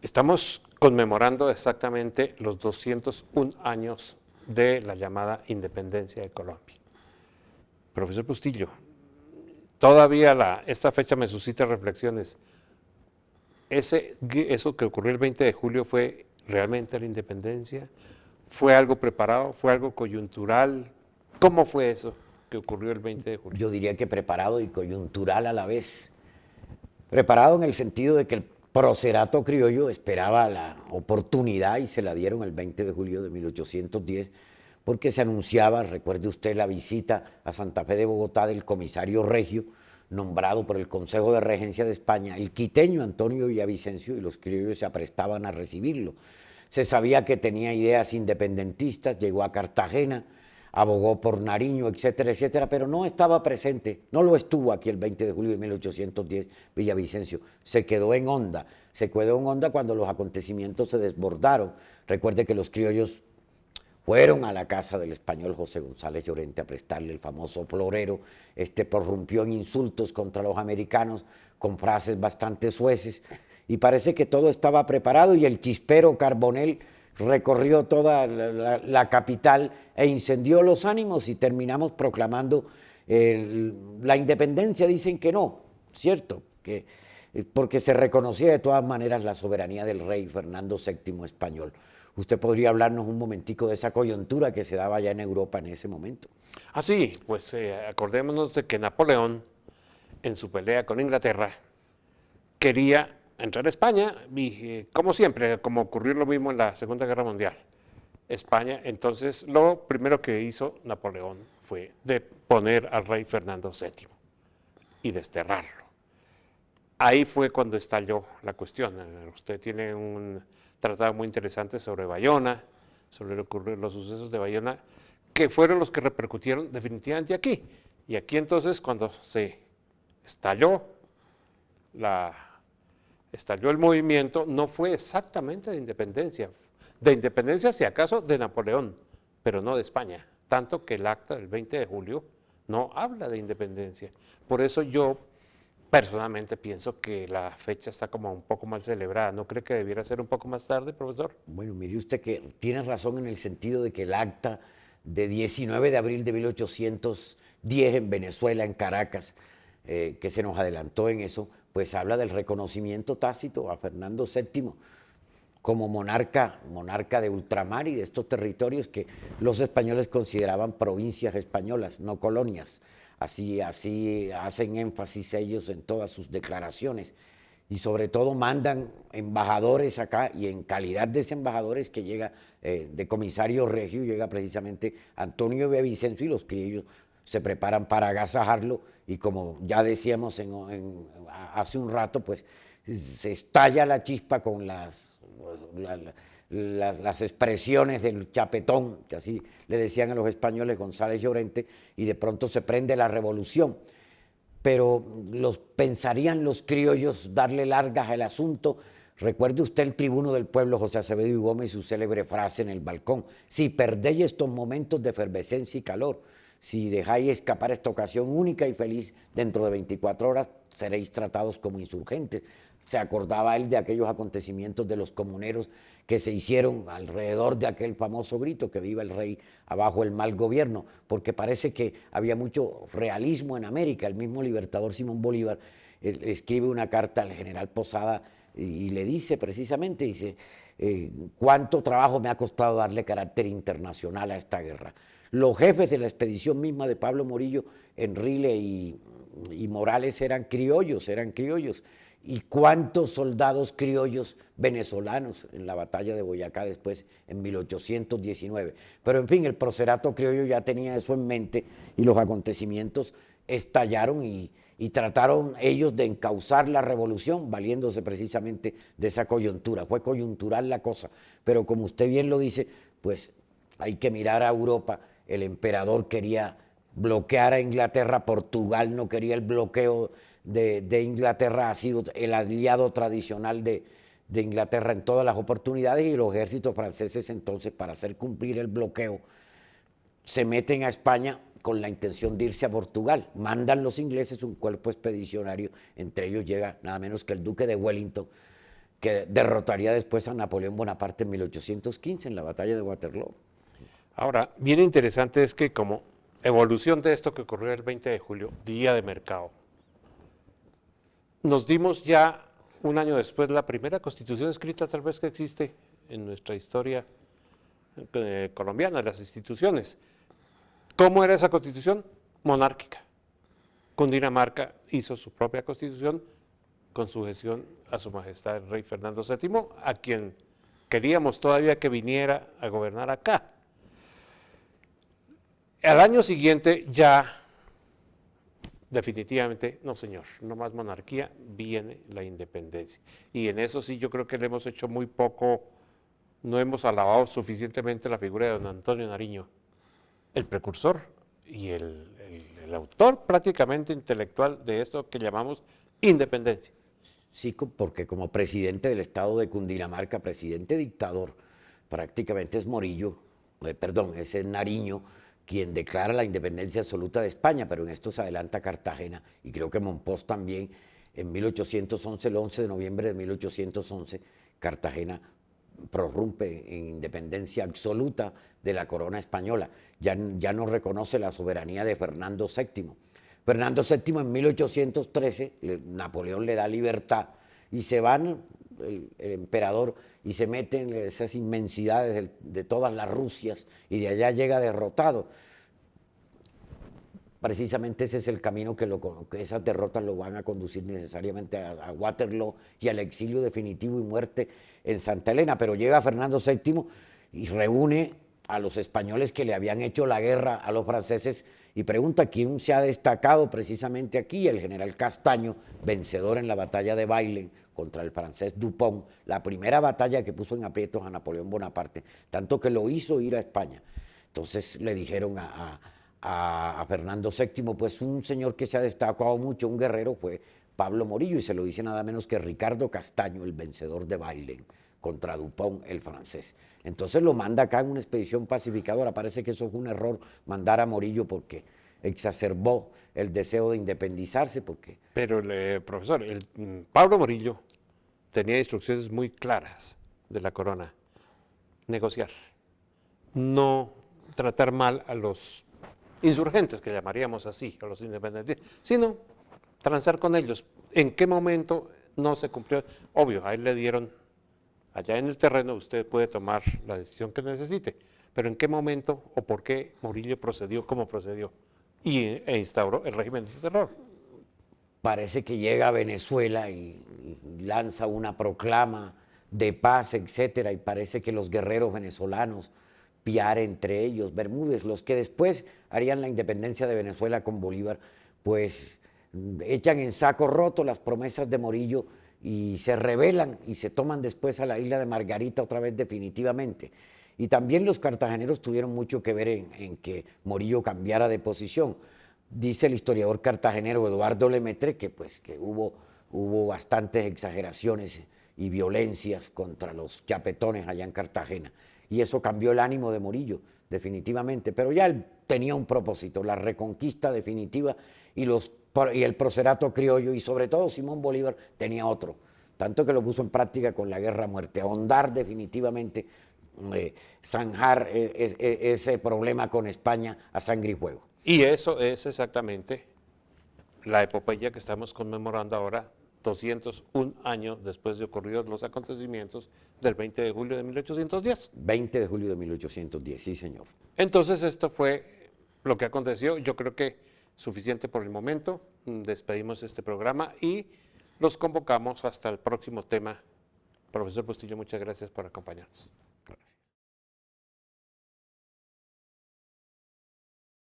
Estamos conmemorando exactamente los 201 años de la llamada independencia de Colombia. Profesor Bustillo, todavía esta fecha me suscita reflexiones. ¿Eso que ocurrió el 20 de julio fue realmente la independencia? ¿Fue algo preparado? ¿Fue algo coyuntural? ¿Cómo fue eso que ocurrió el 20 de julio? Yo diría que preparado y coyuntural a la vez. Preparado en el sentido de que el procerato criollo esperaba la oportunidad y se la dieron el 20 de julio de 1810 porque se anunciaba, recuerde usted, la visita a Santa Fe de Bogotá del comisario regio nombrado por el Consejo de Regencia de España, el quiteño Antonio Villavicencio, y los criollos se aprestaban a recibirlo. Se sabía que tenía ideas independentistas, llegó a Cartagena, abogó por Nariño, etcétera, etcétera, pero no estaba presente, no lo estuvo aquí el 20 de julio de 1810 Villavicencio, se quedó en Honda cuando los acontecimientos se desbordaron. Recuerde que los criollos fueron a la casa del español José González Llorente a prestarle el famoso florero. Prorrumpió en insultos contra los americanos con frases bastante sueces y parece que todo estaba preparado y el chispero Carbonell recorrió toda la capital e incendió los ánimos y terminamos proclamando la independencia. Dicen que no, cierto, porque se reconocía de todas maneras la soberanía del rey Fernando VII español. Usted podría hablarnos un momentico de esa coyuntura que se daba allá en Europa en ese momento. Sí, pues acordémonos de que Napoleón, en su pelea con Inglaterra, quería entrar a España y, como siempre, como ocurrió lo mismo en la Segunda Guerra Mundial, España, entonces lo primero que hizo Napoleón fue deponer al rey Fernando VII y desterrarlo. Ahí fue cuando estalló la cuestión. Usted tiene un tratado muy interesante sobre Bayona, sobre los sucesos de Bayona, que fueron los que repercutieron definitivamente aquí. Y aquí entonces cuando se estalló, estalló el movimiento, no fue exactamente de independencia si acaso de Napoleón, pero no de España, tanto que el acta del 20 de julio no habla de independencia. Por eso yo personalmente pienso que la fecha está como un poco mal celebrada. ¿No cree que debiera ser un poco más tarde, profesor? Bueno, mire usted que tiene razón en el sentido de que el acta de 19 de abril de 1810 en Venezuela, en Caracas, que se nos adelantó en eso, pues habla del reconocimiento tácito a Fernando VII como monarca de ultramar y de estos territorios que los españoles consideraban provincias españolas, no colonias. Así hacen énfasis ellos en todas sus declaraciones. Y sobre todo mandan embajadores acá, y en calidad de ese embajadores que llega de comisario regio, llega precisamente Antonio Villavicencio, y los criollos se preparan para agasajarlo, y como ya decíamos hace un rato, pues se estalla la chispa con las expresiones del chapetón, que así le decían a los españoles González Llorente, y de pronto se prende la revolución. Pero pensarían los criollos darle largas al asunto. Recuerde usted el tribuno del pueblo, José Acevedo y Gómez, y su célebre frase en el balcón: si perdéis estos momentos de efervescencia y calor, si dejáis escapar esta ocasión única y feliz, dentro de 24 horas seréis tratados como insurgentes. Se acordaba él de aquellos acontecimientos de los comuneros que se hicieron alrededor de aquel famoso grito: que viva el rey, abajo el mal gobierno, porque parece que había mucho realismo en América. El mismo libertador Simón Bolívar escribe una carta al general Posada y le dice precisamente, dice, cuánto trabajo me ha costado darle carácter internacional a esta guerra. Los jefes de la expedición misma de Pablo Morillo, Enrile y Morales eran criollos, y cuántos soldados criollos venezolanos en la batalla de Boyacá después, en 1819. Pero en fin, el procerato criollo ya tenía eso en mente, y los acontecimientos estallaron y trataron ellos de encauzar la revolución valiéndose precisamente de esa coyuntura. Fue coyuntural la cosa, pero como usted bien lo dice, pues hay que mirar a Europa. El emperador quería bloquear a Inglaterra, Portugal no quería el bloqueo de Inglaterra, ha sido el aliado tradicional de Inglaterra en todas las oportunidades, y los ejércitos franceses entonces, para hacer cumplir el bloqueo, se meten a España con la intención de irse a Portugal. Mandan los ingleses un cuerpo expedicionario, entre ellos llega nada menos que el duque de Wellington, que derrotaría después a Napoleón Bonaparte en 1815 en la batalla de Waterloo. Ahora, bien interesante es que como evolución de esto que ocurrió el 20 de julio, día de mercado, nos dimos ya un año después la primera constitución escrita tal vez que existe en nuestra historia colombiana, de las instituciones. ¿Cómo era esa constitución? Monárquica. Cundinamarca hizo su propia constitución con sujeción a su majestad el rey Fernando VII, a quien queríamos todavía que viniera a gobernar acá. Al año siguiente ya definitivamente, no señor, no más monarquía, viene la independencia. Y en eso sí yo creo que le hemos hecho muy poco, no hemos alabado suficientemente la figura de don Antonio Nariño, el precursor y el autor prácticamente intelectual de esto que llamamos independencia. Sí, porque como presidente del estado de Cundinamarca, presidente dictador, prácticamente es Morillo, perdón, es el Nariño quien declara la independencia absoluta de España, pero en esto se adelanta Cartagena y creo que Monpós también en 1811, el 11 de noviembre de 1811, Cartagena prorrumpe en independencia absoluta de la corona española, ya no reconoce la soberanía de Fernando VII. Fernando VII en 1813, Napoleón le da libertad y se van el emperador y se mete en esas inmensidades de todas las Rusias y de allá llega derrotado. Precisamente ese es el camino que esas derrotas lo van a conducir necesariamente a Waterloo y al exilio definitivo y muerte en Santa Elena. Pero llega Fernando VII y reúne a los españoles que le habían hecho la guerra a los franceses y pregunta quién se ha destacado precisamente aquí. El general Castaño, vencedor en la batalla de Bailén contra el francés Dupont, la primera batalla que puso en aprietos a Napoleón Bonaparte, tanto que lo hizo ir a España. Entonces le dijeron a Fernando VII, pues un señor que se ha destacado mucho, un guerrero, fue Pablo Morillo, y se lo dice nada menos que Ricardo Castaño, el vencedor de Bailén contra Dupont, el francés. Entonces lo manda acá en una expedición pacificadora. Parece que eso fue un error, mandar a Morillo, porque exacerbó el deseo de independizarse. Pero, profesor, Pablo Morillo tenía instrucciones muy claras de la corona: negociar, no tratar mal a los insurgentes, que llamaríamos así, a los independientes, sino transar con ellos. ¿En qué momento no se cumplió? Obvio, ahí le dieron, allá en el terreno usted puede tomar la decisión que necesite, pero ¿en qué momento o por qué Morillo procedió como procedió e instauró el régimen de terror? Parece que llega a Venezuela y lanza una proclama de paz, etcétera, y parece que los guerreros venezolanos, Piar entre ellos, Bermúdez, los que después harían la independencia de Venezuela con Bolívar, pues echan en saco roto las promesas de Morillo y se rebelan y se toman después a la isla de Margarita otra vez definitivamente. Y también los cartageneros tuvieron mucho que ver en que Morillo cambiara de posición. Dice el historiador cartagenero Eduardo Lemaitre que hubo bastantes exageraciones y violencias contra los chapetones allá en Cartagena. Y eso cambió el ánimo de Morillo, definitivamente. Pero ya él tenía un propósito, la reconquista definitiva y el procerato criollo, y sobre todo Simón Bolívar tenía otro, tanto que lo puso en práctica con la guerra a muerte, ahondar definitivamente, zanjar ese problema con España a sangre y fuego. Y eso es exactamente la epopeya que estamos conmemorando ahora, 201 años después de ocurridos los acontecimientos del 20 de julio de 1810. 20 de julio de 1810, sí, señor. Entonces, esto fue lo que aconteció. Yo creo que suficiente por el momento. Despedimos este programa y los convocamos hasta el próximo tema. Profesor Bustillo, muchas gracias por acompañarnos. Gracias.